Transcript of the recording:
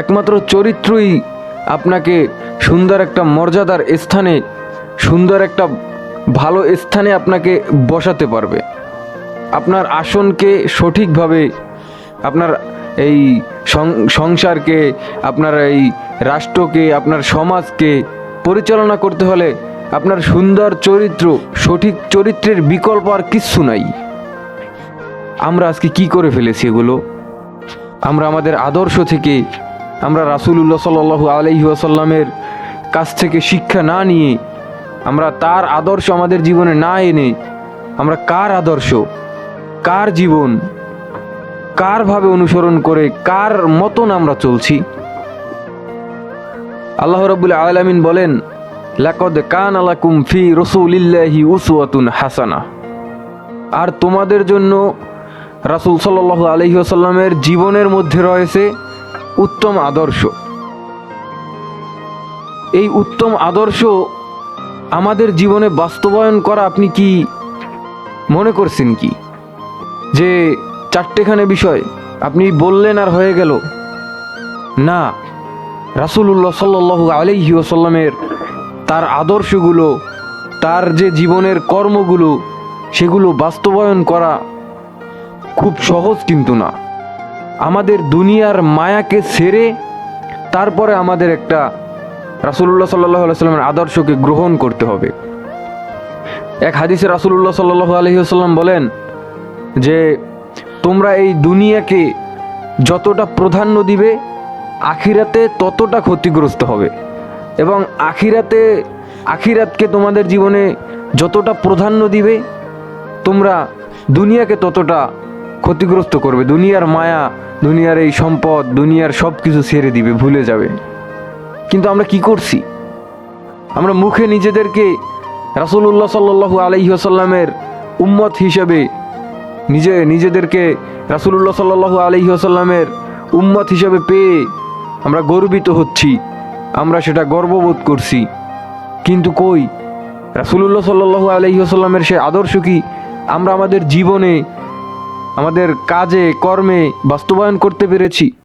একমাত্র চরিত্রই আপনাকে সুন্দর একটা মর্যাদার স্থানে, সুন্দর একটা ভালো স্থানে আপনাকে বসাতে পারবে। আপনার আসনকে সঠিকভাবে, আপনার এই সংসারকে, আপনার এই রাষ্ট্রকে, আপনার সমাজকে পরিচালনা করতে হলে আপনার সুন্দর চরিত্র, সঠিক চরিত্রের বিকল্প আর কিচ্ছু নাই। আমরা আজকে কি করে ফেলেছি এগুলো? আমরা আমাদের আদর্শ থেকে, আমরা রাসূলুল্লাহ সাল্লাল্লাহু আলাইহি ওয়াসাল্লামের কাছ থেকে শিক্ষা না নিয়ে, আমরা তার আদর্শ আমাদের জীবনে না এনে, আমরা কার আদর্শ, কার জীবন, কার ভাবে অনুসরণ করে, কার মতন আমরা চলছি? আল্লাহ রাব্বুল আলামিন বলেন, লাকাদ কানা লাকুম ফি রাসূলিল্লাহি উসওয়াতুন হাসানা। আর তোমাদের জন্য রাসূল সাল্লাল্লাহু আলাইহি ওয়াসাল্লামের জীবনের মধ্যে রয়েছে উত্তম আদর্শ। এই উত্তম আদর্শ আমাদের জীবনে বাস্তবায়ন করা আপনি কি মনে করছেন কি যে চারটেখানে বিষয় আপনি বললেন আর হয়ে গেল? না, রাসূলুল্লাহ সাল্লাল্লাহু আলাইহি ওয়াসাল্লামের তার আদর্শগুলো, তার যে জীবনের কর্মগুলো, সেগুলো বাস্তবায়ন করা খুব সহজ কিন্তু না। আমাদের দুনিয়ার মায়াকে ছেড়ে তারপরে আমাদের একটা রাসূলুল্লাহ সাল্লাল্লাহু আলাইহি ওয়াসাল্লামের আদর্শকে গ্রহণ করতে হবে। এক হাদিসে রাসূলুল্লাহ সাল্লাল্লাহু আলাইহি ওয়াসাল্লাম বলেন যে তোমরা এই দুনিয়াকে যতটা প্রাধান্য দিবে, আখিরাতে ততটা ক্ষতিগ্রস্ত হবে, এবং আখিরাতকে তোমাদের জীবনে যতটা প্রাধান্য দিবে, তোমরা দুনিয়াকে ততটা ক্ষতিগ্রস্ত করবে। দুনিয়ার মায়া, দুনিয়ার এই সম্পদ, দুনিয়ার সব কিছু ছেড়ে দিবে, ভুলে যাবে। কিন্তু আমরা কি করছি? আমরা মুখে নিজেদেরকে রাসূলুল্লাহ সাল্লাল্লাহু আলাইহি ওয়াসাল্লামের উম্মত হিসেবে নিজেদেরকে রাসূলুল্লাহ সাল্লাল্লাহু আলাইহি ওয়াসাল্লামের উম্মত হিসেবে পেয়ে আমরা গর্বিত হচ্ছি, আমরা সেটা গর্ববোধ করছি। কিন্তু কই, রাসূলুল্লাহ সাল্লাল্লাহু আলাইহি ওয়াসাল্লামের সে আদর্শ কি আমরা আমাদের জীবনে, আমাদের কাজে কর্মে বাস্তবায়ন করতে পেরেছি?